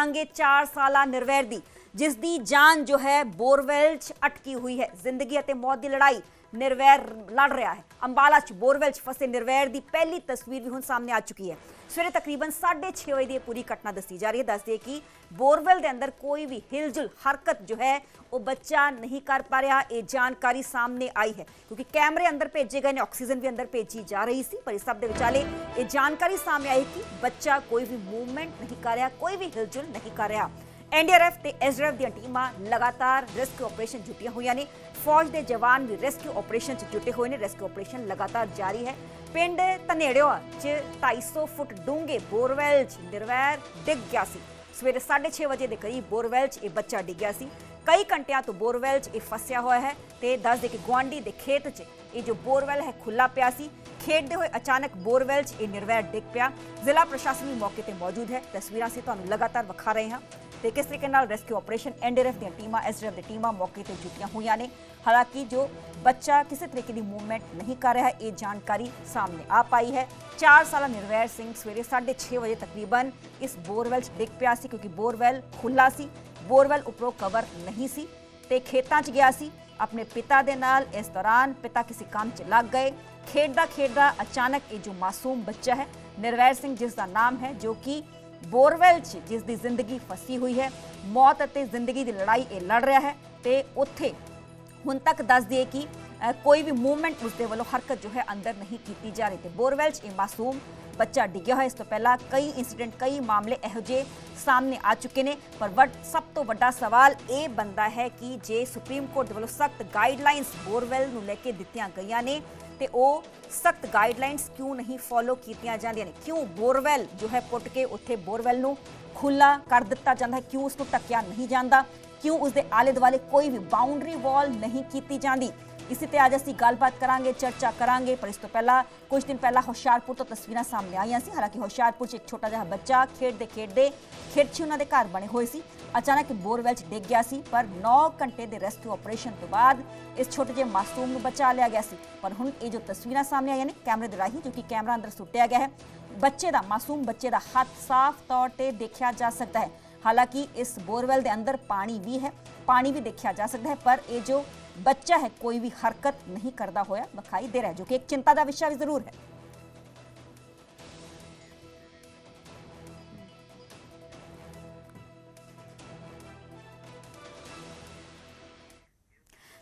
दसांगे 4 साला निर्वैर दी जिस दी जान जो है बोरवेल च अटकी हुई है। जिंदगी अते मौत की लड़ाई निर्वैर लड़ रहा है। अंबाला च बोरवेल च फसे निर्वैर की पहली तस्वीर भी हुण सामने आ चुकी है। सवेरे तकरीबन 6:30 बजे की पूरी घटना दसी जा रही है। दस दिए कि बोरवेल के अंदर कोई भी हिलजुल हरकत जो है वो बच्चा नहीं कर पा रहा। ये जानकारी सामने आई है क्योंकि कैमरे अंदर भेजे गए ने, ऑक्सीजन भी अंदर भेजी जा रही सी, पर इस सब दे विचाले ये जानकारी सामने आई कि बच्चा कोई भी मूवमेंट नहीं कर रहा, कोई भी हिलजुल नहीं कर रहा। एनडीआरएफ ते एसडीआरएफ दी टीमां लगातार रेस्क्यू ऑपरेशन जुटियां हुई ने। फौज के जवान भी रेस्क्यू ऑपरेशन जुटे हुए हैं। रेस्क्यू ऑपरेशन लगातार जारी है। पिंड धनेड़िया च 250 फुट डूंगे बोरवेल च निर्वैर डिग गया सी। सवेरे 6:30 बजे के करीब बोरवेल च यह बच्चा डिग्या सी। कई घंटिया तो बोरवेल च फसिया हुआ है। तो दस दे कि गुआढ़ी के खेत च ये जो बोरवेल है खुला पिया सी। खेडते हुए अचानक बोरवेल च यह निर्वैर डिग पिया। जिला प्रशासन भी मौके पर मौजूद है। तस्वीरें से तुहानूं लगातार विखा रहे हैं तो किस तरीके रेस्क्यू ऑपरेशन एनडीआरएफ दी टीमां एसडीआरएफ दी टीमां मौके पर जुटियां हुई ने। हालांकि जो बच्चा किसी तरीके की मूवमेंट नहीं कर रहा है, ये जानकारी सामने आ पाई है। 4 साला निर्वैर सिंह सवेरे 6:30 बजे तकरीबन इस बोरवेल डिग पिया सी क्योंकि बोरवेल खुला सी, बोरवेल उपरों कवर नहीं सी ते खेतां च गया सी अपने पिता दे नाल। इस दौरान पिता किसी काम च लग गए। खेडदा खेडदा अचानक ये जो मासूम बच्चा है निर्वैर सिंह जिसका नाम है, जो कि बोरवेल च जिसकी जिंदगी फसी हुई है, मौत और जिंदगी की लड़ाई ये लड़ रहा है। तो उत्थे हुण तक दस दिए कि कोई भी मूवमेंट उसके वालों हरकत जो है अंदर नहीं की जा रही। तो बोरवेल च मासूम बच्चा डिग्या है। इस तो पहला कई इंसीडेंट कई मामले इहो जे सामने आ चुके हैं, पर सब तो बड़ा सवाल ये बनता है कि जे सुप्रीम कोर्ट वालों सख्त गाइडलाइनस बोरवेल नूं लैके दित्तियां गईयां ने ते वो सख्त गाइडलाइनस क्यों नहीं फॉलो कीतियां जांदियां ने, क्यों बोरवेल जो है पुट के उत्थे बोरवेल नूं खुला कर दिता जाता है, क्यों उसको ढकिया नहीं जाता, क्यों उसके आले दुआले कोई भी बाउंड्री वॉल नहीं की जाती। इसी ते अज असीं गलबात करांगे, चर्चा करांगे। पर इस तो पहला कुछ दिन पहला होशियारपुर तो तस्वीरां सामने आईयां सी। हालांकि होशियारपुर च एक छोटा जिहा बच्चा खेडते खेडते खेत उन्हां दे घर बने हुए सी, अचानक बोरवेल च डिग गया सी। पर 9 घंटे के रेस्क्यू ऑपरेशन तो बाद इस छोटे जे मासूम नूं बचा लिया गया सी। पर हुण ये जो तस्वीरां सामने आईयां ने कैमरे दे राही, जो कि कैमरा अंदर सुटिया गया है, बच्चे का मासूम बच्चे का हाथ साफ तौर पर देखा जा सकता है। हालांकि इस बोरवेल के अंदर पानी भी है, पानी भी देखा जा सकता है, पर यह जो बच्चा है कोई भी हरकत नहीं करता होया दिखाई दे रहा है, जो कि एक चिंता का विषय भी जरूर है।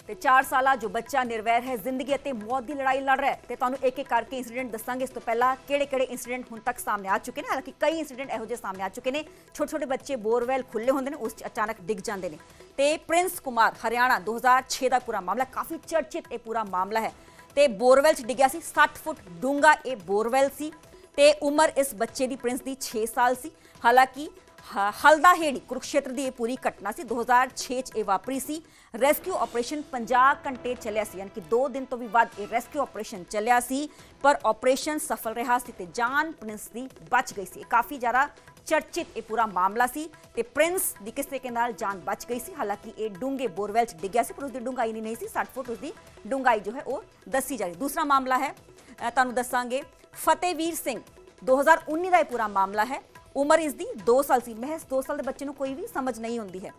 ते 4 साला जो बच्चा निर्वैर है जिंदगी और मौत की लड़ाई लड़ रहा है। तो तुहानूं एक एक करके इंसीडेंट दसांगे। इस तो पहला किहड़े-किहड़े इंसीडेंट हुण तक सामने आ चुके हैं। हालांकि कई इंसीडेंट इहो जिहे सामने आ चुके हैं। छोटे छोटे बच्चे बोरवेल खुले होंदे ने, उस अचानक डिग जाते हैं। तो प्रिंस कुमार हरियाणा 2006 का पूरा मामला, काफ़ी चर्चित ये पूरा मामला है। तो बोरवेल च डिग्या सी, 60 फुट डूंगा ये बोरवेल सी। तो उम्र इस बच्चे की प्रिंस की 6 साल सी। हालांकि हल्दाहेड़ी कुरुक्षेत्र की पूरी घटना सी 2006 च वापरी सी। रेस्क्यू ऑपरेशन 50 घंटे चलिया सी, यानी कि 2 दिन तो भी वध ये रेस्क्यू ऑपरेशन चलिया सी, पर ऑपरेशन सफल रहा सी ते जान प्रिंस की बच गई सी। काफ़ी ज़्यादा चर्चित ये पूरा मामला सी। ते प्रिंस की किस तरीके नाल जान बच गई सी। हालांकि ये डूंगे बोरवेल च डिग्या सी, पर उसकी डूंगाई नहीं सी, 60 फुट उसकी डूंगाई जो है वो दसी जा रही। दूसरा मामला है तुहानूं दसांगे फतेहवीर सिंह 2019 का पूरा मामला है। उम्र इसकी 2 साल सी। महज 2 साल के बच्चे को कोई भी समझ नहीं होती है।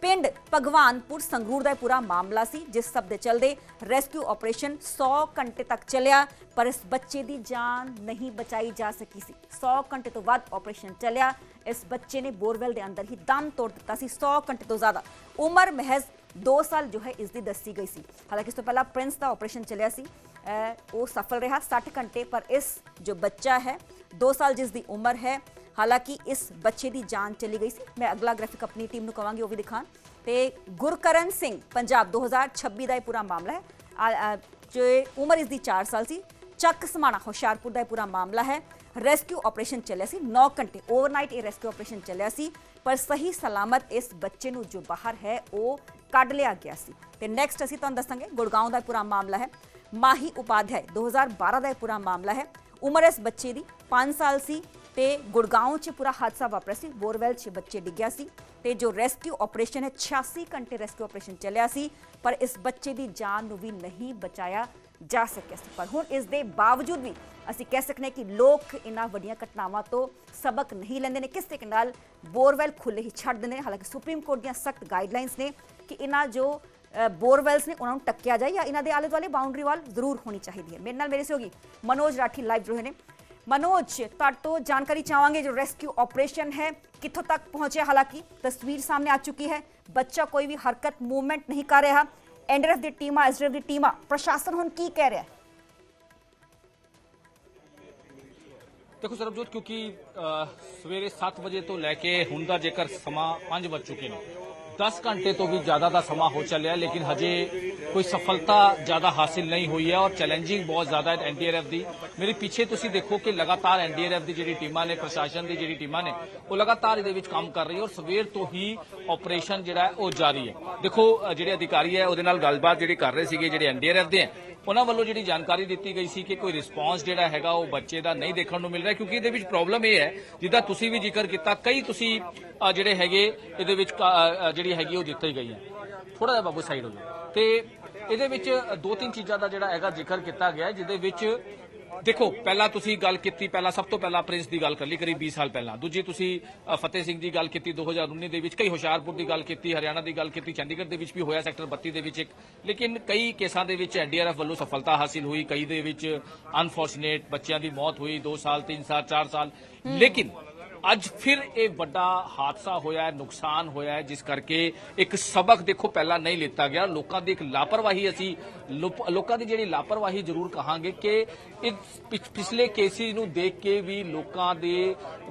पिंड भगवानपुर संगरूर का पूरा मामला सी, जिस सब के चलते रेस्क्यू ऑपरेशन 100 घंटे तक चलिया, पर इस बच्चे की जान नहीं बचाई जा सकी सी। 100 घंटे तो वध ऑपरेशन चलिया, इस बच्चे ने बोरवेल के अंदर ही दम तोड़ दिता सी। 100 घंटे तो ज़्यादा उम्र महज 2 साल जो है इसकी दसी गई सी। हालांकि इस तो पहला प्रिंस का ऑपरेशन चलिया सी, वो सफल रहा 60 घंटे, पर इस जो बच्चा है 2 साल जिसकी उम्र है, हालांकि इस बच्चे की जान चली गई सी। मैं अगला ग्राफिक अपनी टीम को कहांगी वो भी दिखान। तो गुरकरण सिंह पंजाब 2026 का पूरा मामला है, जो उम्र इसकी 4 साल सी। चक समाणा होशियारपुर का पूरा मामला है। रेस्क्यू ऑपरेशन चलिया सी 9 घंटे, ओवरनाइट ये रेस्क्यू ऑपरेशन चलिया सी, पर सही सलामत इस बच्चे नूं जो बाहर है वो कढ़ लिया गया सी। ते नैक्सट असीं तुहानूं दसांगे गुड़गांव का पूरा मामला है। माही उपाध्याय 2012 का पूरा मामला है। उम्र इस बच्चे की 5 साल सी। ते गुड़गांव च पूरा हादसा वापरा सी, बोरवेल च बच्चे डिग्या सी। ते जो रेस्क्यू ऑपरेशन है 86 घंटे रेस्क्यू ऑपरेशन चलिया सी, पर इस बच्चे की जान नूं भी नहीं बचाया ਜਾ ਸਕਿਆ ਸੀ। ਪਰ ਹੁਣ ਇਸ ਦੇ ਬਾਵਜੂਦ ਵੀ ਅਸੀਂ ਕਹਿ ਸਕਦੇ ਹਾਂ ਕਿ ਲੋਕ ਇਹਨਾਂ ਵੱਡੀਆਂ ਘਟਨਾਵਾਂ ਤੋਂ ਸਬਕ ਨਹੀਂ ਲੈਂਦੇ ਨੇ, ਕਿਸ ਤਰੀਕੇ ਨਾਲ ਬੋਰਵੈਲ ਖੁੱਲੇ ਹੀ ਛੱਡ ਦਿੰਦੇ ਨੇ। ਹਾਲਾਂਕਿ ਸੁਪਰੀਮ ਕੋਰਟ ਦੀਆਂ ਸਖਤ ਗਾਈਡਲਾਈਨਸ ਨੇ ਕਿ ਇਹਨਾਂ ਜੋ ਬੋਰਵੈਲਸ ਨੇ ਉਹਨਾਂ ਨੂੰ ਟੱਕਿਆ ਜਾਏ ਜਾਂ ਇਹਨਾਂ ਦੇ ਆਲੇ ਦੁਆਲੇ ਬਾਉਂਡਰੀ ਵਾਲ ਜ਼ਰੂਰ ਹੋਣੀ ਚਾਹੀਦੀ ਹੈ। ਮੇਰੇ ਨਾਲ ਮੇਰੇ ਸਹਿਯੋਗੀ ਮਨੋਜ ਰਾਠੀ ਲਾਈਵ ਜੋ ਨੇ। मनोज, तो जानकारी चाहेंगे जो रेस्क्यू ऑपरेशन है कितों तक पहुंचे। हालांकि तस्वीर सामने आ चुकी है, बच्चा कोई भी हरकत मूवमेंट नहीं कर रहा। एनडीआरएफ की टीमा, एसडीआरएफ की टीमा, प्रशासन हुण की कह रहा है? देखो सरबजोत, क्योंकि सवेरे 7 बजे तो लैके हुण दा जेकर समा 5 बज चुके हैं, 10 घंटे तो भी ज्यादा का समा हो चलिया, लेकिन हजे कोई सफलता ज्यादा हासिल नहीं हुई है और चैलेंजिंग बहुत ज्यादा है एनडीआरएफ की। मेरे पीछे तुसी देखो कि लगातार एनडीआरएफ की जी टीमां ने, प्रशासन की जी टीमां ने, वो लगातार ये काम कर रही है और सवेर तो ही ऑपरेशन जिहड़ा है वो जारी है। देखो जिहड़े अधिकारी है उहदे नाल गलबात जिहड़ी कर रहे सीगे जिहड़े एनडीआरएफ दे हैं, उन्होंने वालों जी जानकारी दी गई सी कि कोई रिस्पॉन्स जिहड़ा हैगा वो बच्चे का नहीं देखने को मिल रहा, क्योंकि ये प्रॉब्लम यह है जिदा तुसी भी जिक्र किया, कई तुसी जिहड़े हैगे इहदे विच जिहड़ी हैगी वो दित्ती गई है। थोड़ा जिहा बाबू साइड हो जाओ। ते इहदे विच 2-3 चीज़ों का जिहड़ा हैगा जिक्र किया गया, जिहदे विच देखो पहला तुसी गल कीती, पहला सब तो पहला प्रिंस की गल कर ली करीब 20 साल पहला। दूजी तुसी फतेह सिंह की गल की 2019 दे विच, कई हुशियारपुर की गल की, हरियाणा की गल की, चंडीगढ़ के विच भी होया सेक्टर 32 दे विच एक, लेकिन कई केसां दे विच एनडीआरएफ वालों सफलता हासिल हुई, कई दे विच अनफॉर्चुनेट बच्चों की मौत हुई 2 साल 3 साल 4 साल। लेकिन अज फिर एक बड़ा हादसा होया है, नुकसान होया है, जिस करके एक सबक देखो पहला नहीं लिता गया। लोगों की एक लापरवाही, असी लोगों की जी लापरवाही जरूर कहांगे कि पिछले केसिस नूं देख के भी लोगों की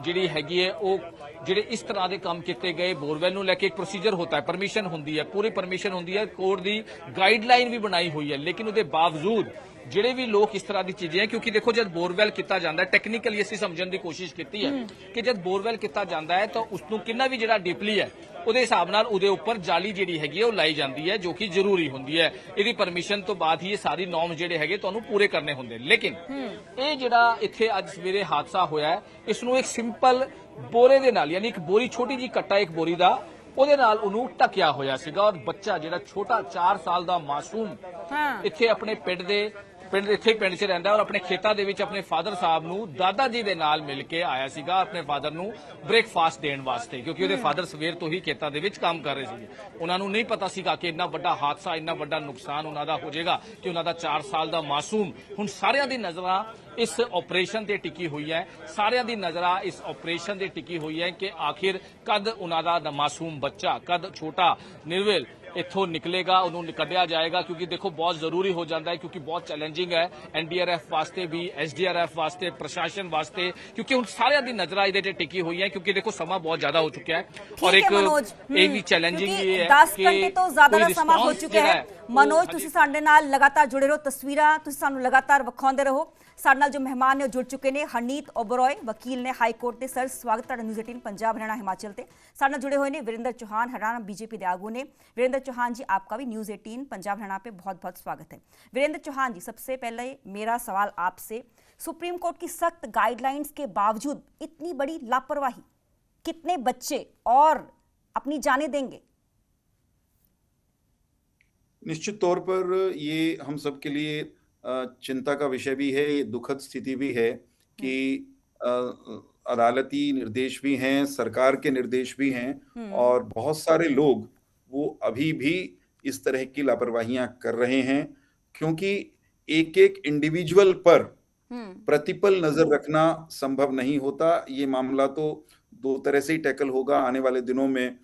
जी हैगी है वो जिहड़े इस तरह के काम किए गए। बोरवेल नूं लैके एक प्रोसीजर होता है, परमिशन होंदी है, पूरी परमिशन होंदी है, कोर्ट की गाइडलाइन भी बनाई हुई है, लेकिन उसके बावजूद जिहड़े भी लोग इस तरह की चीजें हैं, क्योंकि देखो जब बोरवेल किया जाता है, टेक्निकली असीं समझण की कोशिश की है कि जब बोरवेल किया जाता है तो उसनूं कितना भी जिहड़ा डीपली है उहदे हिसाब नाल उहदे उपर जाली जिहड़ी हैगी है वो लाई जाती है, जो कि जरूरी होंदी है। इहदी परमिशन तो बाद ही ये सारी नॉर्म्स जिहड़े हैगे तुहानूं पूरे करने होंदे। लेकिन ये जिहड़ा इत्थे अज सवेरे हादसा होया है, इसनूं एक सिंपल बोरे दे नाल, यानी एक बोरी, छोटी जी कट्टा एक बोरी दा, ਉਹਦੇ ਨਾਲ ਉਹਨੂੰ ਢਕਿਆ ਹੋਇਆ ਸੀਗਾ ਔਰ ਬੱਚਾ ਜਿਹੜਾ ਛੋਟਾ 4 ਸਾਲ ਦਾ ਮਾਸੂਮ ਇੱਥੇ ਆਪਣੇ ਪਿੰਡ ਇੱਥੇ ਪਿੰਡ 'ਚ ਰਹਿੰਦਾ ਔਰ ਆਪਣੇ ਖੇਤਾਂ ਦੇ ਵਿੱਚ ਆਪਣੇ ਫਾਦਰ ਸਾਹਿਬ ਨੂੰ ਦਾਦਾ ਜੀ ਦੇ ਨਾਲ ਮਿਲ ਕੇ ਆਇਆ ਸੀਗਾ ਆਪਣੇ ਫਾਦਰ ਨੂੰ ਬ੍ਰੇਕਫਾਸਟ ਦੇਣ ਵਾਸਤੇ, ਕਿਉਂਕਿ ਉਹਦੇ ਫਾਦਰ ਸਵੇਰ ਤੋਂ ਹੀ ਖੇਤਾਂ ਦੇ ਵਿੱਚ ਕੰਮ ਕਰ ਰਹੇ ਸੀਗੇ। ਉਹਨਾਂ ਨੂੰ ਨਹੀਂ ਪਤਾ ਸੀਗਾ ਕਿ ਇੰਨਾ ਵੱਡਾ ਹਾਦਸਾ, ਇੰਨਾ ਵੱਡਾ ਨੁਕਸਾਨ ਉਹਨਾਂ ਦਾ ਹੋ ਜਾਏਗਾ ਕਿ ਉਹਨਾਂ ਦਾ 4 ਸਾਲ ਦਾ ਮਾਸੂਮ। ਹੁਣ ਸਾਰਿਆਂ ਦੀ ਨਜ਼ਰਾਂ इस ऑपरेशन ते टिकी हुई है, सारियां दी नजर इस ऑपरेशन ते टिकी हुई है कि आखिर कद उन्हां दा मासूम बच्चा, कद छोटा निर्वेल इत्थों निकलेगा, उन्होंने कढ़िया जाएगा, क्योंकि देखो बहुत जरूरी हो जाता है, क्योंकि बहुत चैलेंजिंग है एनडीआरएफ वास्ते भी, एसडीआरएफ वास्ते, प्रशासन वास्ते, क्योंकि उन सारियां दी नजर इहदे ते टिकी हुई है, क्योंकि देखो समा बहुत ज्यादा हो चुका है और एक भी चैलेंजिंग ये है 10 घंटे तो ज्यादा का समा हो चुका है। मनोज, तुसीं साडे नाल लगातार जुड़े रहो, तस्वीरां तुसीं सानूं लगातार विखाउंदे रहो। साडे नाल जो मेहमान ने जुड़ चुके हैं, हरनीत ओबरॉय वकील ने हाई कोर्ट के। सर स्वागत है न्यूज़ 18 पंजाब हरियाणा हिमाचल से। साडे नाल जुड़े हुए हैं वीरेंद्र चौहान, हरियाणा बीजेपी के आगू ने। वीरेंद्र चौहान जी, आपका भी न्यूज़ 18 पंजाब हरियाणा पे बहुत बहुत स्वागत है। वीरेंद्र चौहान जी, सबसे पहले मेरा सवाल आपसे, सुप्रीम कोर्ट की सख्त गाइडलाइंस के बावजूद इतनी बड़ी लापरवाही, कितने बच्चे और अपनी जानें देंगे? निश्चित तौर पर ये हम सब के लिए चिंता का विषय भी है, ये दुखद स्थिति भी है कि अदालती निर्देश भी हैं, सरकार के निर्देश भी हैं और बहुत सारे लोग वो अभी भी इस तरह की लापरवाहियां कर रहे हैं, क्योंकि एक एक इंडिविजुअल पर प्रतिपल नजर रखना संभव नहीं होता। ये मामला तो 2 तरह से ही टैकल होगा। आने वाले दिनों में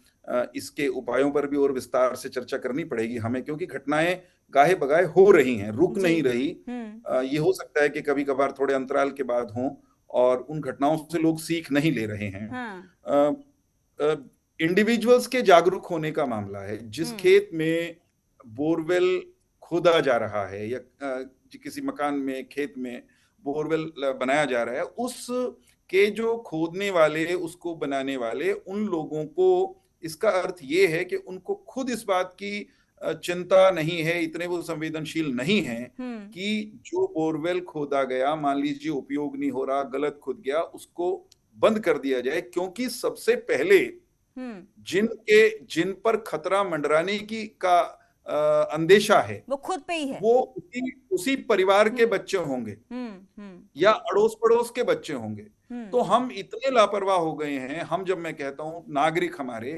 इसके उपायों पर भी और विस्तार से चर्चा करनी पड़ेगी हमें, क्योंकि घटनाएं गाहे बगाहे हो रही हैं, रुक नहीं रही। ये हो सकता है कि कभी कभार थोड़े अंतराल के बाद हों और उन घटनाओं से लोग सीख नहीं ले रहे हैं। इंडिविजुअल्स के जागरूक होने का मामला है। जिस खेत में बोरवेल खोदा जा रहा है या किसी मकान में, खेत में बोरवेल बनाया जा रहा है, उस के जो खोदने वाले, उसको बनाने वाले, उन लोगों को इसका अर्थ ये है कि उनको खुद इस बात की चिंता नहीं है, इतने वो संवेदनशील नहीं है कि जो बोरवेल खोदा गया, मान लीजिए उपयोग नहीं हो रहा, गलत खुद गया, उसको बंद कर दिया जाए। क्योंकि सबसे पहले जिन पर खतरा मंडराने की का अंदेशा है वो खुद पे ही है। वो उसी परिवार के बच्चे होंगे या अड़ोस पड़ोस के बच्चे होंगे। तो हम इतने लापरवाह हो गए हैं, हम जब मैं कहता हूं नागरिक हमारे,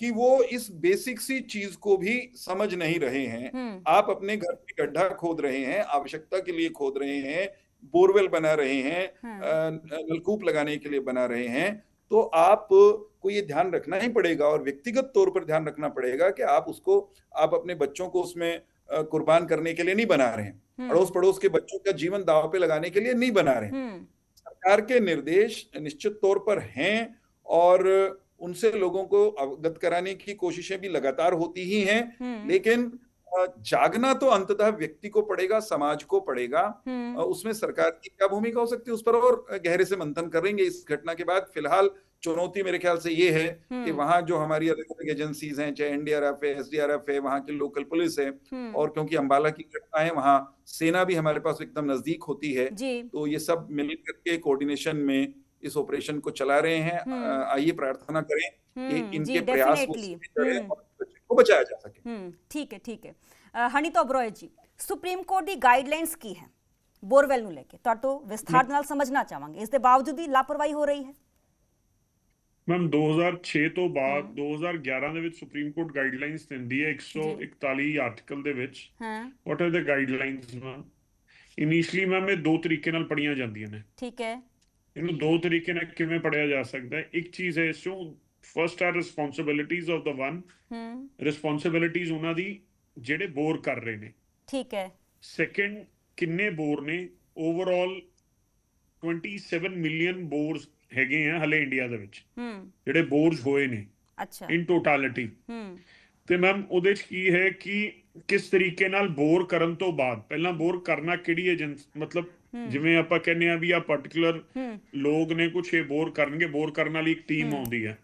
कि वो इस बेसिक सी चीज को भी समझ नहीं रहे हैं। आप अपने घर में गड्ढा खोद रहे हैं, आवश्यकता के लिए खोद रहे हैं, बोरवेल बना रहे हैं, नलकूप लगाने के लिए बना रहे हैं, तो आपको ये ध्यान रखना ही पड़ेगा और व्यक्तिगत तौर पर ध्यान रखना पड़ेगा कि आप अपने बच्चों को उसमें कुर्बान करने के लिए नहीं बना रहे हैं, अड़ोस पड़ोस के बच्चों का जीवन दांव पे लगाने के लिए नहीं बना रहे हैं। सरकार के निर्देश निश्चित तौर पर हैं और उनसे लोगों को अवगत कराने की कोशिशें भी लगातार होती ही हैं, लेकिन जागना तो अंततः व्यक्ति को पड़ेगा, समाज को पड़ेगा। उसमें सरकार की क्या भूमिका हो सकती है उस पर और गहरे से मंथन करेंगे इस घटना के बाद। फिलहाल चुनौती मेरे ख्याल से ये है कि वहां जो हमारी अलग अलग एजेंसीज हैं, चाहे एनडीआरएफ है, एसडीआरएफ है, वहां की लोकल पुलिस है, और क्योंकि अंबाला की घटना है वहां सेना भी हमारे पास एकदम नजदीक होती है, तो ये सब मिलकर के कोऑर्डिनेशन में इस ऑपरेशन को चला रहे हैं। आइए प्रार्थना करें कि इनके प्रयास को बचाया जा सके। ठीक है, ठीक है। हनीता ओबरॉय जी, ਸੁਪਰੀਮ ਕੋਰਟ ਦੀ ਗਾਈਡਲਾਈਨਸ ਕੀ ਹੈ ਬੋਰਵੈਲ ਨੂੰ ਲੈ ਕੇ? ਤੁਹਾਡੇ ਤੋਂ ਵਿਸਥਾਰ ਨਾਲ ਸਮਝਣਾ ਚਾਹਾਂਗੇ। ਇਸ ਦੇ ਬਾਵਜੂਦ ਵੀ ਲਾਪਰਵਾਹੀ ਹੋ ਰਹੀ ਹੈ। ਮੈਮ 2006 ਤੋਂ ਬਾਅਦ 2011 ਦੇ ਵਿੱਚ ਸੁਪਰੀਮ ਕੋਰਟ ਗਾਈਡਲਾਈਨਸ ਦਿੰਦੀ ਹੈ 141 ਆਰਟੀਕਲ ਦੇ ਵਿੱਚ। What are the guidelines ma'am? Initially ma'am ਇਹ ਦੋ ਤਰੀਕੇ ਨਾਲ ਪੜੀਆਂ ਜਾਂਦੀਆਂ ਨੇ। ਠੀਕ ਹੈ। ਇਹਨੂੰ ਦੋ ਤਰੀਕੇ ਨਾਲ ਕਿਵੇਂ ਪੜਿਆ ਜਾ ਸਕਦਾ ਹੈ? ਇੱਕ ਚੀਜ਼ ਹੈ ਇਸ ਚੋਂ, first are responsibilities of the one, responsibilities ਉਹਨਾਂ ਦੀ ਜਿਹੜੇ ਬੋਰ ਕਰ ਰਹੇ ਨੇ। ਠੀਕ ਹੈ। ਸੈਕੰਡ, ਕਿੰਨੇ ਬੋਰ ਨੇ? ਓਵਰਆਲ 27 ਮਿਲੀਅਨ ਬੋਰਸ ਹੈਗੇ ਆ ਹਲੇ ਇੰਡੀਆ ਦੇ ਵਿੱਚ ਜਿਹੜੇ ਬੋਰਸ ਹੋਏ ਨੇ। ਅੱਛਾ। ਇਨ ਟੋਟੈਲਿਟੀ। ਤੇ ਮੈਮ ਉਹਦੇ ਚ ਕੀ ਹੈ ਕਿ ਕਿਸ ਤਰੀਕੇ ਨਾਲ ਬੋਰ ਕਰਨ ਤੋਂ ਬਾਅਦ, ਪਹਿਲਾਂ ਬੋਰ ਕਰਨਾ ਕਿਹੜੀ ਏਜੰਸੀ, ਮਤਲਬ ਜਿਵੇਂ ਆਪਾਂ ਕਹਿੰਦੇ ਆ ਵੀ ਆ ਪਾਰਟਿਕੂਲਰ ਲੋਕ ਨੇ ਕੁਛ ਇਹ ਬੋਰ ਕਰਨਗੇ, ਬੋਰ ਕਰਨ ਵਾਲੀ ਇੱਕ ਟੀਮ ਆਉਂਦੀ ਹੈ,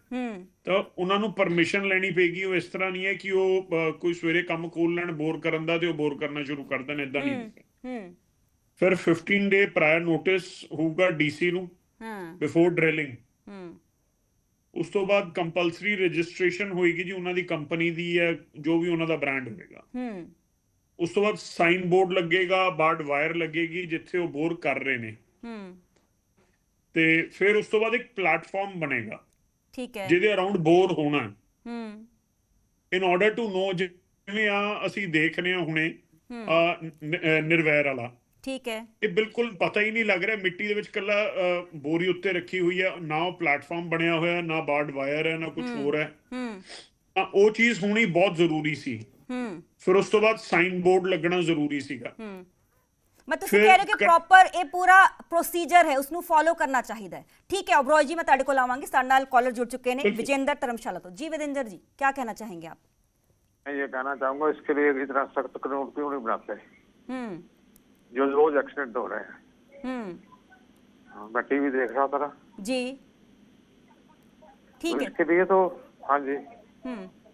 ਤਾਂ ਉਹਨਾਂ ਨੂੰ ਪਰਮਿਸ਼ਨ ਲੈਣੀ ਪਏਗੀ। ਉਹ ਇਸ ਤਰ੍ਹਾਂ ਨਹੀਂ ਹੈ ਕਿ ਉਹ ਕੋਈ ਸਵੇਰੇ ਕੰਮ ਖੋਲ ਲੈਣ ਬੋਰ ਕਰਨ ਦਾ ਤੇ ਉਹ ਬੋਰ ਕਰਨਾ ਸ਼ੁਰੂ ਕਰ ਦੇਣ, ਏਦਾਂ ਨਹੀਂ। ਫਿਰ 15 ਡੇ ਪ੍ਰਾਇਰ ਨੋਟਿਸ ਹੋਊਗਾ ਡੀਸੀ ਨੂੰ ਬਿਫੋਰ ਡ੍ਰਿਲਿੰਗ। ਉਸ ਤੋਂ ਬਾਅਦ ਕੰਪਲਸਰੀ ਰਜਿਸਟ੍ਰੇਸ਼ਨ ਹੋਏਗੀ ਜੀ ਉਹਨਾਂ ਦੀ ਕੰਪਨੀ ਦੀ ਹੈ, ਜੋ ਵੀ ਉਹਨਾਂ ਦਾ ਬ੍ਰਾਂਡ ਹੋਏਗਾ। ਉਸ ਤੋਂ ਬਾਅਦ ਸਾਈਨ ਬੋਰਡ ਲੱਗੇਗਾ, ਬਾਰਡ ਵਾਇਰ ਲੱਗੇਗੀ ਜਿੱਥੇ ਉਹ ਬੋਰ ਕਰ ਰਹੇ ਨੇ। ਤੇ ਫਿਰ ਉਸ ਤੋਂ ਬਾਅਦ ਇੱਕ ਪਲੇਟਫਾਰਮ ਬਣੇਗਾ, ਠੀਕ ਹੈ, ਜਿਹਦੇ ਅਰਾਊਂਡ ਬੋਰ ਹੋਣਾ। ਇਨ ਆਰਡਰ ਟੂ ਨੋ, ਜਿਵੇਂ ਆ ਅਸੀਂ ਦੇਖ ਰਹੇ ਹਾਂ ਹੁਣੇ ਨਿਰਵੈਰ ਵਾਲਾ, ਠੀਕ ਹੈ, ਇਹ ਬਿਲਕੁਲ ਪਤਾ ਹੀ ਨਹੀਂ ਲੱਗ ਰਿਹਾ, ਮਿੱਟੀ ਦੇ ਵਿੱਚ ਕੱਲਾ ਬੋਰੀ ਉੱਤੇ ਰੱਖੀ ਹੋਈ ਹੈ, ਨਾ ਉਹ ਪਲੇਟਫਾਰਮ ਬਣਿਆ ਹੋਇਆ, ਨਾ ਬਾਰਡ ਵਾਇਰ ਹੈ, ਨਾ ਕੁਝ ਹੋਰ ਹੈ। ਉਹ ਚੀਜ਼ ਹੋਣੀ ਬਹੁਤ ਜ਼ਰੂਰੀ ਸੀ। ਫਿਰ ਉਸ ਤੋਂ ਬਾਅਦ ਸਾਈਨ ਬੋਰਡ ਲੱਗਣਾ ਜ਼ਰੂਰੀ ਸੀਗਾ। ਮੈਂ ਤੁਸੀਂ ਕਹਿ ਰਹੇ ਹੋ ਕਿ ਪ੍ਰੋਪਰ ਇਹ ਪੂਰਾ ਪ੍ਰੋਸੀਜਰ ਹੈ, ਉਸਨੂੰ ਫੋਲੋ ਕਰਨਾ ਚਾਹੀਦਾ ਹੈ। ਠੀਕ है ओबरॉय जी, मैं ਤੁਹਾਡੇ ਕੋਲ ਆਵਾਂਗੀ। ਸਾਡੇ ਨਾਲ कॉलर जुड़ चुके हैं विजेंद्र धर्मशाला तो। जी विजेंद्र जी, क्या कहना चाहेंगे आप? मैं ये कहना चाहूंगा इसके लिए इतना सख्त कानून क्यों नहीं बनाते जो रोज एक्सीडेंट हो रहे हैं। मैं टीवी देख रहा था जी, ठीक है, इसके लिए तो हाँ जी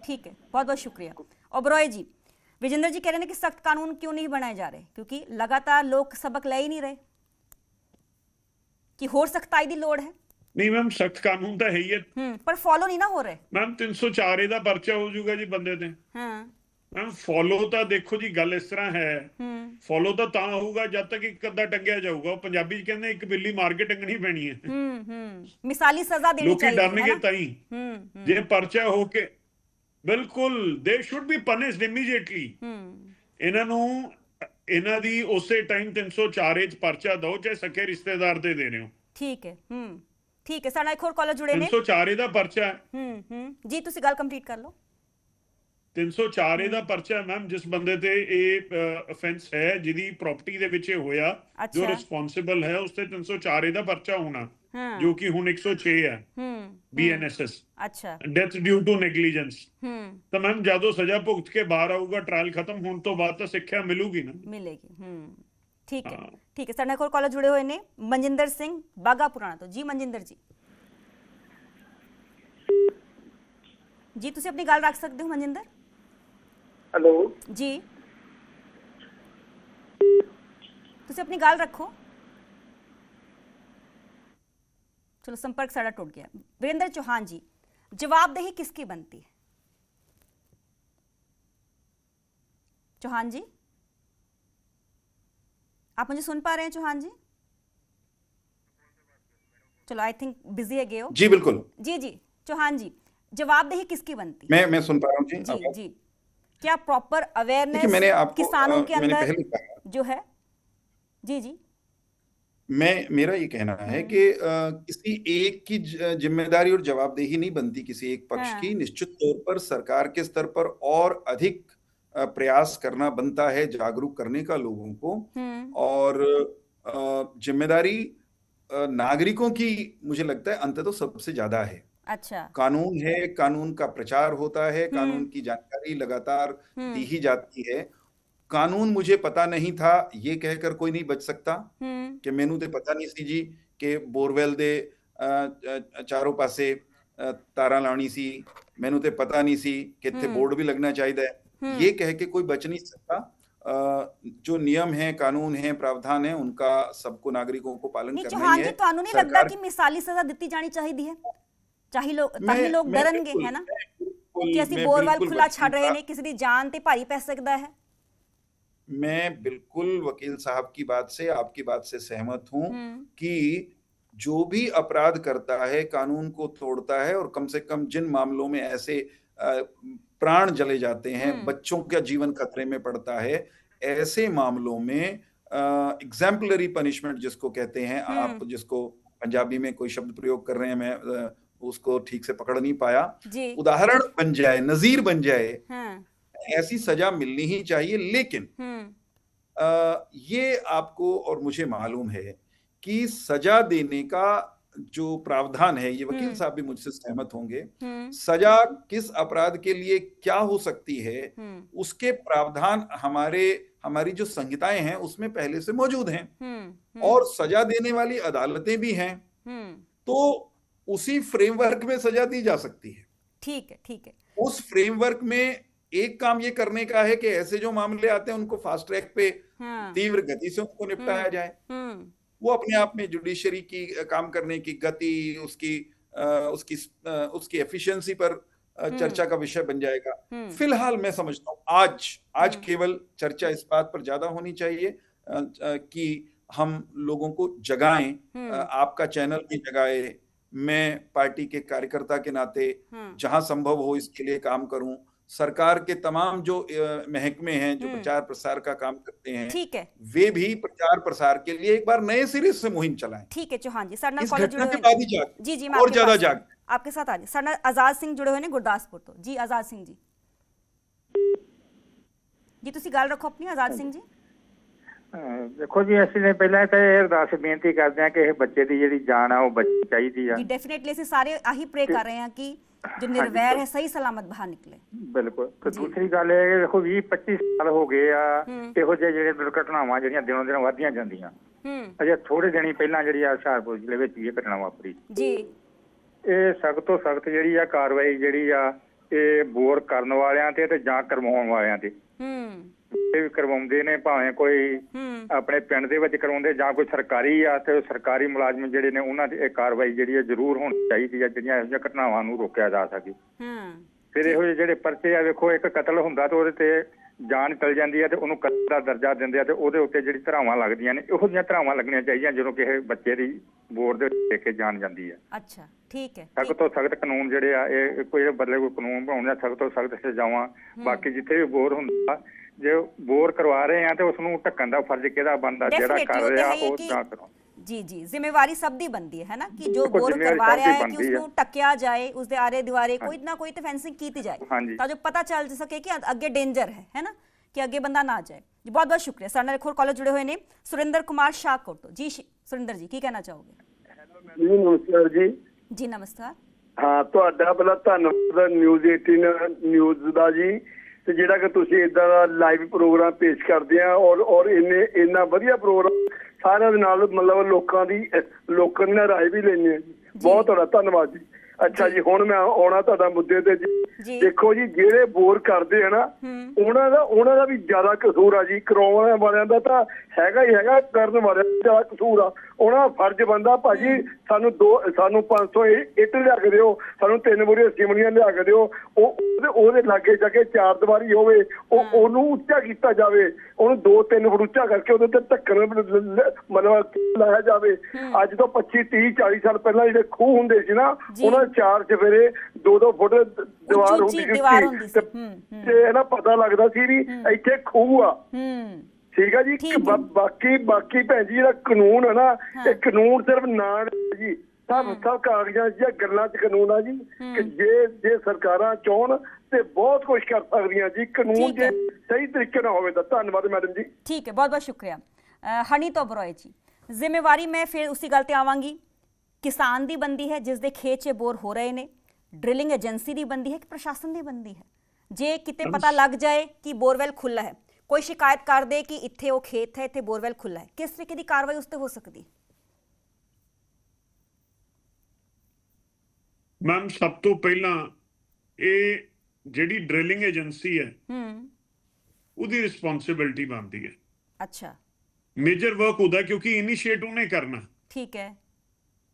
ठीक है, बहुत बहुत शुक्रिया। ओबरॉय जी, विजेंद्र जी कह रहे हैं कि सख्त कानून क्यों नहीं बनाए जा रहे, क्योंकि लगातार लोग सबक ले ही नहीं रहे, कि होर सख्ताई दी लोड़ है। नहीं मैम, सख्त कानून तो है ही है, पर फॉलो नहीं ना हो रहे। मैम 304 ਦਾ ਪਰਚਾ ਹੋ ਜਾਊਗਾ ਜੀ ਬੰਦੇ ਤੇ। ਮੈਮ ਫੋਲੋ ਤਾਂ ਦੇਖੋ ਜੀ, ਗੱਲ ਇਸ ਤਰ੍ਹਾਂ ਹੈ, ਫੋਲੋ ਤਾਂ ਹੋਊਗਾ ਜਦ ਤੱਕ ਇੱਕ ਅੱਧਾ ਟੰਗਿਆ ਜਾਊਗਾ। ਉਹ ਪੰਜਾਬੀ ਚ ਕਹਿੰਦੇ ਇੱਕ ਬਿੱਲੀ ਮਾਰ ਕੇ ਟੰਗਣੀ ਪੈਣੀ ਹੈ। ਮਿਸਾਲੀ ਸਜ਼ਾ ਦੇਣੀ ਚਾਹੀਦੀ ਹੈ। ਲੋਕੀ ਡਰਨਗੇ ਤਾਂ ਹੀ ਜੇ ਪਰਚਾ ਹੋ ਕੇ, ਬਿਲਕੁਲ ਦੇ ਸ਼ੁੱਡ ਬੀ ਪਨਿਸ਼ਡ ਇਮੀਡੀਏਟਲੀ। ਇਹਨਾਂ ਨੂੰ ਇਹਨਾਂ ਦੀ ਉਸੇ ਟਾਈਮ 304 ਚ ਪਰਚਾ ਦਿਓ, ਚਾਹੇ ਸਕੇ ਰਿਸ਼ਤੇਦਾਰ ਦੇ ਦੇ ਰਹੇ ਹੋ। ਠੀਕ ਹੈ, ਠੀਕ ਹੈ। ਸਾਡਾ ਇੱਕ ਹੋਰ ਕਾਲਰ ਜੁੜੇ ਨੇ। 304 ਦਾ ਪਰਚਾ ਹੈ ਜੀ, ਤੁਸੀਂ ਗੱਲ ਕੰਪਲੀਟ ਕਰ ਲਓ। 304 ਦਾ ਪਰਚਾ ਮੈਮ, ਜਿਸ ਬੰਦੇ ਤੇ ਇਹ ਅਫੈਂਸ ਹੈ, ਜਿਹਦੀ ਪ੍ਰਾਪਰਟੀ ਦੇ ਵਿੱਚ ਇਹ ਹੋਇਆ, ਜੋ ਰਿਸਪੌਂਸਿਬਲ ਹੈ, ਉਸ ਤੇ 304 ਦਾ ਪਰਚਾ ਹੋਣਾ, ਜੋ ਕਿ ਹੁਣ 106 ਹੈ BNSS। ਅੱਛਾ, ਡੈਥ ਡਿਊ ਟੂ ਨੈਗਲੀਜੈਂਸ। ਤਾਂ ਮੈਮ ਜਦੋਂ ਸਜ਼ਾ ਭੁਗਤ ਕੇ ਬਾਹਰ ਆਊਗਾ, ਟ੍ਰਾਇਲ ਖਤਮ ਹੋਣ ਤੋਂ ਬਾਅਦ ਤਾਂ ਸਿੱਖਿਆ ਮਿਲੂਗੀ ਨਾ। ਮਿਲੇਗੀ। ਠੀਕ ਹੈ, ਠੀਕ ਹੈ। ਸਾਡੇ ਕੋਲ ਕਾਲਰ ਜੁੜੇ ਹੋਏ ਨੇ ਮਨਜਿੰਦਰ ਸਿੰਘ ਬਾਗਾ ਪੁਰਾਣਾ ਤੋਂ। ਜੀ ਮਨਜਿੰਦਰ ਜੀ, ਜੀ ਤੁਸੀਂ ਆਪਣੀ ਗੱਲ ਰੱਖ ਸਕਦੇ ਹੋ ਮਨਜਿੰਦਰ। ਹੈਲੋ ਜੀ, ਤੁਸੀਂ ਆਪਣੀ ਗੱਲ ਰੱਖੋ। चलो, संपर्क साड़ा टूट गया। वीरेंद्र चौहान जी, जवाबदेही किसकी बनती है? चौहान जी, आप मुझे सुन पा रहे हैं चौहान जी? चलो, आई थिंक बिजी है गए हो। जी बिल्कुल। जी जी चौहान जी, जवाबदेही किसकी बनती है? मैं सुन पा रहा हूँ जी। जी जी, क्या प्रॉपर देखिए, अवेयरनेस मैंने आपको किसानों के मैंने अंदर पहले कहा, जो है? जी जी। मेरा ये कहना है कि किसी एक की जिम्मेदारी और जवाबदेही नहीं बनती किसी एक पक्ष हाँ। की। निश्चित तौर पर सरकार के स्तर पर और अधिक प्रयास करना बनता है जागरूक करने का लोगों को, और जिम्मेदारी नागरिकों की मुझे लगता है अंततः सबसे ज्यादा है। अच्छा। कानून है, कानून का प्रचार होता है, कानून की जानकारी लगातार दी ही जाती है। कानून मुझे पता नहीं था ये कहकर कोई नहीं बच सकता कि मैनू तो पता नहीं सी जी कि बोरवेल दे चारों पासे तारा लानी सी, मैनू तो पता नहीं सी कि इत्थे बोर्ड भी लगना चाहिए है, ये कह के कोई बच नहीं सकता। जो नियम है, कानून है, प्रावधान है, उनका सबको नागरिकों को पालन नहीं करना ही चौहान है। जी, ਤੁਹਾਨੂੰ नहीं लगता कि मिसाली सजा दी जानी चाहिए है? ਚਾਹੀ ਲੋਕ ਡਰਨਗੇ, है ना, कि ਅਸੀਂ बोरवेल खुला ਛੱਡ ਰਹੇ ਨੇ, ਕਿਸੇ ਦੀ ਜਾਨ ਤੇ ਭਾਰੀ ਪੈ ਸਕਦਾ है। मैं बिल्कुल वकील साहब की बात से, आपकी बात से सहमत हूं कि जो भी अपराध करता है, कानून को तोड़ता है, और कम से कम जिन मामलों में ऐसे प्राण जले जाते हैं, बच्चों का जीवन खतरे में पड़ता है, ऐसे मामलों में एग्जाम्पलरी पनिशमेंट जिसको कहते हैं, आप जिसको पंजाबी में कोई शब्द प्रयोग कर रहे हैं, मैं उसको ठीक से पकड़ नहीं पाया, उदाहरण बन जाए, नजीर बन जाए, ऐसी सजा मिलनी ही चाहिए। लेकिन ये आपको और मुझे मालूम है कि सजा देने का जो प्रावधान है, ये वकील साहब भी मुझसे सहमत होंगे, सजा किस अपराध के लिए क्या हो सकती है, उसके प्रावधान हमारी जो संहिताएं हैं उसमें पहले से मौजूद हैं, और सजा देने वाली अदालतें भी हैं, तो उसी फ्रेमवर्क में सजा दी जा सकती है। ठीक है, ठीक है। उस फ्रेमवर्क में एक काम ये करने का है कि ऐसे जो मामले आते हैं उनको फास्ट ट्रैक पे तीव्र गति से उनको निपटाया जाए। वो अपने आप में जुडिशरी की काम करने की गति, उसकी एफिशिएंसी पर चर्चा का विषय बन जाएगा। फिलहाल मैं समझता हूँ आज केवल चर्चा इस बात पर ज्यादा होनी चाहिए कि हम लोगों को जगाएं, आपका चैनल भी जगाए, मैं पार्टी के कार्यकर्ता के नाते जहां संभव हो इसके लिए काम करूं, सरकार के तमाम जो महकमे हैं जो प्रचार प्रसार का काम करते हैं, ठीक है, वे भी प्रचार प्रसार के लिए एक बार नए सिरे से मुहिम चलाएं। ठीक है चौहान जी, सर इस घटना के बाद ही जाग, जी जी, और ज्यादा जाग आपके साथ आज सर आजाद सिंह जुड़े हुए ने गुरदासपुर तो। जी आजाद सिंह जी, जी ਤੁਸੀਂ ਗੱਲ ਰੱਖੋ ਆਪਣੀ। ਆਜ਼ਾਦ ਸਿੰਘ ਜੀ देखो जी, ਅਸੀਂ ਨੇ ਪਹਿਲਾਂ ਤਾਂ ਇਹ ਅਰਦਾਸ ਬੇਨਤੀ ਕਰਦੇ ਹਾਂ ਕਿ ਇਹ ਬੱਚੇ ਦੀ ਜਿਹੜੀ ਜਾਨ ਆ ਉਹ ਬਚਣੀ ਚਾਹੀਦੀ ਆ। ਜੀ ਡੈਫੀਨਿਟਲੀ ਅਸੀਂ ਸਾਰੇ ਆਹੀ ਪ੍ਰੇ ਕਰ ਰਹੇ ਹਾਂ ਕਿ जो निर्वैर है सही सलामत बाहर निकले। बिल्कुल। तो दूसरी गल है, देखो 20-25 साल हो गए आ ਇਹੋ ਜਿਹੇ ਜਿਹੜੇ ਦੁਰਘਟਨਾਵਾਂ ਜਿਹੜੀਆਂ ਦਿਨੋਂ ਦਿਨ ਵਧਦੀਆਂ ਜਾਂਦੀਆਂ। ਅਜੇ ਥੋੜੇ ਦਿਨ ਹੀ ਪਹਿਲਾਂ ਜਿਹੜੀ ਆ ਹੁਸ਼ਿਆਰਪੁਰ ਜ਼ਿਲ੍ਹੇ ਵਿੱਚ ਇਹ ਘਟਨਾ ਵਾਪਰੀ ਜੀ। ਇਹ ਸਖਤ ਤੋਂ ਸਖਤ ਜਿਹੜੀ ਆ ਕਾਰਵਾਈ ਜਿਹੜੀ ਆ ਇਹ ਬੋਰ ਕਰਨ ਵਾਲਿਆਂ ਤੇ ਜਾਂ ਕਰਵਾਉਣ ਵਾਲਿਆਂ ਤੇ ਇਹ ਕਰਵਾਉਂਦੇ ਨੇ, ਭਾਵੇਂ ਕੋਈ ਆਪਣੇ ਪਿੰਡ ਦੇ ਵਿੱਚ ਕਰਵਾਉਂਦੇ ਜਾਂ ਕੋਈ ਸਰਕਾਰੀ ਆ, ਤੇ ਸਰਕਾਰੀ ਮੁਲਾਜ਼ਮ ਜਿਹੜੇ ਨੇ ਉਹਨਾਂ ਦੀ ਇਹ ਕਾਰਵਾਈ ਜਿਹੜੀ ਹੈ ਜ਼ਰੂਰ ਹੋਣੀ ਚਾਹੀਦੀ ਹੈ ਜਿਹੜੀਆਂ ਇਹੋ ਜਿਹੀਆਂ ਘਟਨਾਵਾਂ ਨੂੰ ਰੋਕਿਆ ਜਾ ਸਕੇ। ਫਿਰ ਇਹੋ ਜਿਹੇ ਜਿਹੜੇ ਪਰਚੇ ਆ, ਵੇਖੋ ਇੱਕ ਕਤਲ ਹੁੰਦਾ ਤੇ ਉਹਦੇ ਤੇ ਜਾਨ ਚਲ ਜਾਂਦੀ ਹੈ ਤੇ ਉਹਨੂੰ ਕਤਲ ਦਾ ਦਰਜਾ ਦਿੰਦੇ ਆ, ਤੇ ਉਹਦੇ ਉੱਤੇ ਜਿਹੜੀ ਧਾਰਾਵਾਂ ਲੱਗਦੀਆਂ ਨੇ ਇਹੋ ਜਿਹੀਆਂ ਧਾਰਾਵਾਂ ਲੱਗਣੀਆਂ ਚਾਹੀਦੀਆਂ ਜਦੋਂ ਕਿਸੇ ਬੱਚੇ ਦੀ ਬੋਰ ਦੇ ਦੇ ਕੇ ਜਾਨ ਜਾਂਦੀ ਹੈ। ਅੱਛਾ ਠੀਕ ਹੈ। ਸਖਤ ਤੋਂ ਸਖਤ ਕਾਨੂੰਨ ਜਿਹੜੇ ਆ ਇਹ ਕੋਈ ਬਦਲੇ ਕੋਈ ਕਾਨੂੰਨ ਬਣਾਉਣਾ, ਸਖਤ ਤੋਂ ਸਖਤ ਸਜ਼ਾਵਾਂ। ਬਾਕੀ ਜਿੱਥੇ ਵੀ ਬੋਰ ਹੁੰਦਾ, ਜੇ ਬੋਰ ਕਰਵਾ ਰਹੇ ਆ ਤੇ ਉਸ ਨੂੰ ਢੱਕਣ ਦਾ ਫਰਜ਼ ਕਿਹਦਾ ਬਣਦਾ, ਜਿਹੜਾ ਕਰ ਰਿਹਾ ਉਹ ਨਾ ਕਰੋ। जी जी, जिम्मेवारी सब दी बनती है ना कि जो बोर करवा रहा है कि उसको टक्या जाए, उसके आरे दुआरे कोई ना कोई तो फेंसिंग की जाए ताकि पता चल सके कि अगे डेंजर है ना, कि अगे बंदा ना जाए। जी बहुत बहुत शुक्रिया। साडे नाल एक होर कॉलर जुड़े हुए ने सुरिंदर कुमार शाहकोट तो। जी सुरिंदर जी की कहना चाहोगे? जी नमस्कार जी। जी नमस्कार। हाँ, ਤੁਹਾਡਾ ਬੜਾ ਧੰਨਵਾਦ ਨਿਊਜ਼ 18 ਨਿਊਜ਼ ਦਾ ਜੀ, ਤੇ ਜਿਹੜਾ ਕਿ ਤੁਸੀਂ ਇਦਾਂ ਦਾ ਲਾਈਵ ਪ੍ਰੋਗਰਾਮ ਪੇਸ਼ ਕਰਦੇ ਆ, ਔਰ ਇੰਨਾ ਵਧੀਆ ਪ੍ਰੋਗਰਾਮ ਸਾਰਿਆਂ ਦੇ ਨਾਲ, ਮਤਲਬ ਲੋਕਾਂ ਦੀ ਰਾਏ ਵੀ ਲੈਣੀ ਹੈ ਜੀ। ਬਹੁਤ ਤੁਹਾਡਾ ਧੰਨਵਾਦ ਜੀ। ਅੱਛਾ ਜੀ, ਹੁਣ ਮੈਂ ਆਉਣਾ ਤੁਹਾਡਾ ਮੁੱਦੇ ਤੇ ਜੀ। ਜੀ। ਦੇਖੋ ਜੀ ਜਿਹੜੇ ਬੋਰ ਕਰਦੇ ਆ ਨਾ ਉਹਨਾਂ ਦਾ ਵੀ ਜ਼ਿਆਦਾ ਕਸੂਰ ਆ ਜੀ। ਕਰਾਉਣ ਵਾਲਿਆਂ ਦਾ ਤਾਂ ਹੈਗਾ ਹੀ ਹੈਗਾ, ਕਰਨ ਵਾਲਿਆਂ ਦਾ ਜ਼ਿਆਦਾ ਕਸੂਰ ਆ। ਉਹਨਾਂ ਦਾ ਫਰਜ਼ ਬਣਦਾ ਭਾਜੀ ਸਾਨੂੰ 500 ਇੱਟ ਲਿਆ ਕੇ ਦਿਓ, ਸਾਨੂੰ 3 ਬੋਰੀਆਂ ਸਿਮਣੀਆਂ ਲਿਆ ਕੇ ਦਿਓ। ਉਹਦੇ ਲਾਗੇ ਜਾ ਕੇ 4 ਦੀਵਾਰੀ ਹੋਵੇ, ਉਹਨੂੰ ਉੱਚਾ ਕੀਤਾ ਜਾਵੇ, ਉਹਨੂੰ 2-3 ਫੁੱਟ ਉੱਚਾ ਕਰਕੇ ਉਹਦੇ ਤੇ ਢੱਕਣ ਮਤਲਬ ਲਾਇਆ ਜਾਵੇ। ਅੱਜ ਤੋਂ 25, 30, 40 ਸਾਲ ਪਹਿਲਾਂ ਜਿਹੜੇ ਖੂਹ ਹੁੰਦੇ ਸੀ ਨਾ, ਉਹਨਾਂ ਦੇ 4 ਚਫੇਰੇ 2-2 ਫੁੱਟ ਦੀਵਾਰ ਹੁੰਦੀ ਸੀ ਤੇ ਇਹਨਾਂ ਪਤਾ ਲੱਗਦਾ ਸੀ ਵੀ ਇੱਥੇ ਖੂਹ ਆ। ਠੀਕ ਆ ਜੀ। ਬਾਕੀ ਭੈਣ ਜੀ ਜਿਹੜਾ ਕਾਨੂੰਨ ਹੈ ਨਾ, ਇਹ ਕਾਨੂੰਨ ਸਿਰਫ ਨਾਂ ਜੀ, ਸਭ ਕਾਗਜ਼ਾਂ ਜਾਂ ਗੱਲਾਂ 'ਚ ਕਾਨੂੰਨ ਆ ਜੀ ਕਿ ਜੇ ਸਰਕਾਰਾਂ ਚਾਹਣ ਤੇ ਬਹੁਤ ਕੁਝ ਕਰ ਸਕਦੀਆਂ ਜੀ। ਕਾਨੂੰਨ ਜੇ ਸਹੀ ਤਰੀਕੇ ਨਾਲ ਹੋਵੇ ਤਾਂ। ਧੰਨਵਾਦ ਮੈਡਮ ਜੀ। ਠੀਕ ਹੈ, ਬਹੁਤ ਬਹੁਤ ਸ਼ੁਕਰੀਆ। ਹਨੀ ਤੋਬਰੋਏ ਜੀ, ਜ਼ਿੰਮੇਵਾਰੀ ਮੈਂ ਫਿਰ ਉਸੇ ਗੱਲ ਤੇ ਆਵਾਂਗੀ, ਕਿਸਾਨ ਦੀ ਬੰਦੀ ਹੈ ਜਿਸ ਦੇ ਖੇਤ 'ਚ ਬੋਰ ਹੋ ਰਹੇ ਨੇ, ਡਰਿਲਿੰਗ ਏਜੰਸੀ ਦੀ ਬੰਦੀ ਹੈ ਕਿ ਪ੍ਰਸ਼ਾਸਨ ਦੀ ਬੰਦੀ ਹੈ? ਜੇ ਕਿਤੇ ਪਤਾ ਲੱਗ ਜਾਏ ਕਿ ਬੋਰਵੈਲ ਖੁੱਲਾ ਹੈ, ਕੋਈ ਸ਼ਿਕਾਇਤ ਕਰ ਦੇ ਕਿ ਇੱਥੇ ਉਹ ਖੇਤ ਹੈ, ਇੱਥੇ ਬੋਰਵੈਲ ਖੁੱਲਾ ਹੈ, ਕਿਸ ਤਰੀਕੇ ਦੀ ਕਾਰਵਾਈ ਉਸ ਤੇ ਹੋ ਸਕਦੀ? ਮੈਮ ਸਭ ਤੋਂ ਪਹਿਲਾਂ ਇਹ ਜਿਹੜੀ ਡਰਿਲਿੰਗ ਏਜੰਸੀ ਹੈ ਉਹਦੀ ਰਿਸਪੌਂਸਿਬਿਲਟੀ ਬਣਦੀ ਹੈ। ਅੱਛਾ। ਮੇਜਰ ਵਰਕ ਉਹਦਾ, ਕਿਉਂਕਿ ਇਨੀਸ਼ੀਏਟ ਉਹਨੇ ਕਰਨਾ। ਠੀਕ ਹੈ।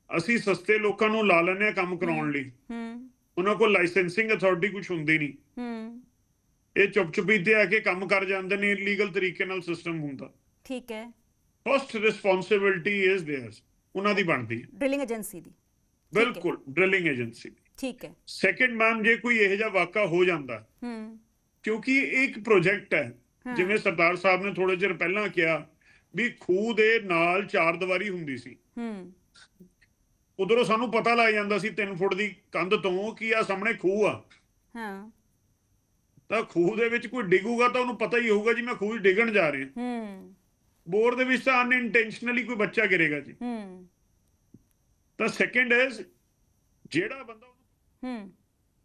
ਅਸੀਂ ਸਸਤੇ ਲੋਕਾਂ ਨੂੰ ਲਾ ਲੈਂਦੇ ਹਾਂ ਕੰਮ ਕਰਾਉਣ ਲਈ, ਉਹਨਾਂ ਕੋਲ ਲਾਇਸੈਂਸਿੰਗ ਅਥਾਰਟੀ ਕੁਝ ਹੁੰਦੀ ਨਹੀਂ, ਇਹ ਚੁੱਪ-ਚੁਪੀ ਤੇ ਆ ਕੇ ਕੰਮ ਕਰ ਜਾਂਦੇ ਨੇ, ਇਲੀਗਲ ਤਰੀਕੇ ਨਾਲ ਸਿਸਟਮ ਹੁੰਦਾ। ਠੀਕ ਹੈ। ਫਸਟ ਰਿਸਪੌਂਸਿਬਿਲਟੀ ਇਜ਼ ਦੇਅਰਸ, ਉਹਨਾਂ ਦੀ ਬਣਦੀ ਹੈ, ਡਰਿਲਿੰਗ ਏਜੰਸੀ ਦੀ। ਬਿਲਕੁਲ, ਡਰਿਲਿੰਗ ਏਜੰਸੀ। ਠੀਕ ਹੈ। ਸੈਕੰਡ ਮੈਮ, ਜੇ ਕੋਈ ਇਹੋ ਜਿਹਾ ਵਾਕਾ ਹੋ ਜਾਂਦਾ, ਕਿਉਂਕਿ ਇਹ ਇੱਕ ਪ੍ਰੋਜੈਕਟ ਹੈ, ਜਿਵੇਂ ਸਰਦਾਰ ਸਾਹਿਬ ਨੇ ਥੋੜੇ ਚਿਰ ਪਹਿਲਾਂ ਕਿਹਾ ਵੀ ਖੂਹ ਦੇ ਨਾਲ 4 ਦੀਵਾਰੀ ਹੁੰਦੀ ਸੀ, ਉਧਰੋਂ ਸਾਨੂੰ ਪਤਾ ਲੱਗ ਜਾਂਦਾ ਸੀ 3 ਫੁੱਟ ਦੀ ਕੰਧ ਤੋਂ ਕਿ ਆ ਸਾਹਮਣੇ ਖੂਹ ਆ। ਤਾਂ ਖੂਹ ਦੇ ਵਿੱਚ ਕੋਈ ਡਿੱਗੂਗਾ ਤਾਂ ਉਹਨੂੰ ਪਤਾ ਹੀ ਹੋਊਗਾ ਜੀ ਮੈਂ ਖੂਹ 'ਚ ਡਿੱਗਣ ਜਾ ਰਿਹਾ। ਬੋਰ ਦੇ ਵਿੱਚ ਤਾਂ ਅਨਇੰਟੈਂਸ਼ਨਲੀ ਕੋਈ ਬੱਚਾ ਗਿਰੇਗਾ ਜੀ। ਤਾਂ ਸੈਕੰਡ ਇਜ਼ ਜਿਹੜਾ ਬੰਦਾ